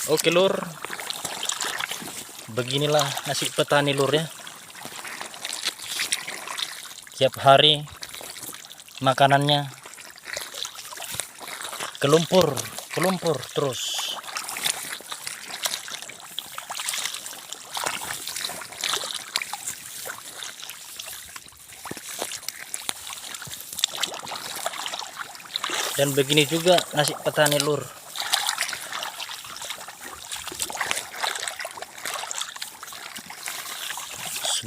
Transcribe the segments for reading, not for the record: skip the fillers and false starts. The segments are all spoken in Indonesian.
Oke lur, beginilah nasib petani lur ya. Tiap hari makanannya kelumpur terus. Dan begini juga nasib petani lur.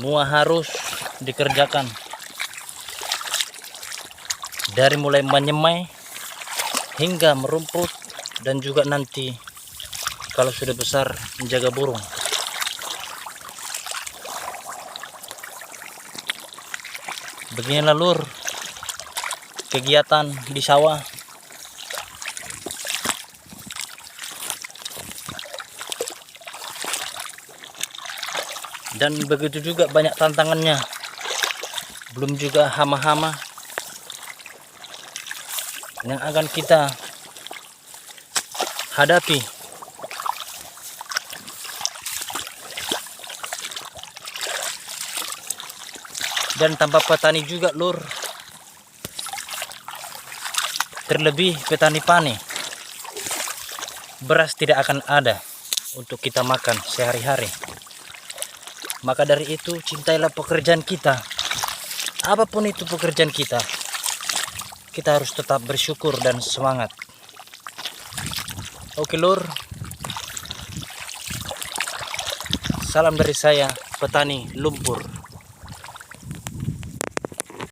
Semua harus dikerjakan, dari mulai menyemai hingga merumput, dan juga nanti kalau sudah besar menjaga burung. Beginilah lur kegiatan di sawah. Dan begitu juga banyak tantangannya, belum juga hama-hama yang akan kita hadapi. Dan tanpa petani juga lur, terlebih petani pane, beras tidak akan ada untuk kita makan sehari-hari. Maka dari itu, cintailah pekerjaan kita. Apapun itu pekerjaan kita, kita harus tetap bersyukur dan semangat. Oke lur, salam dari saya, petani lumpur.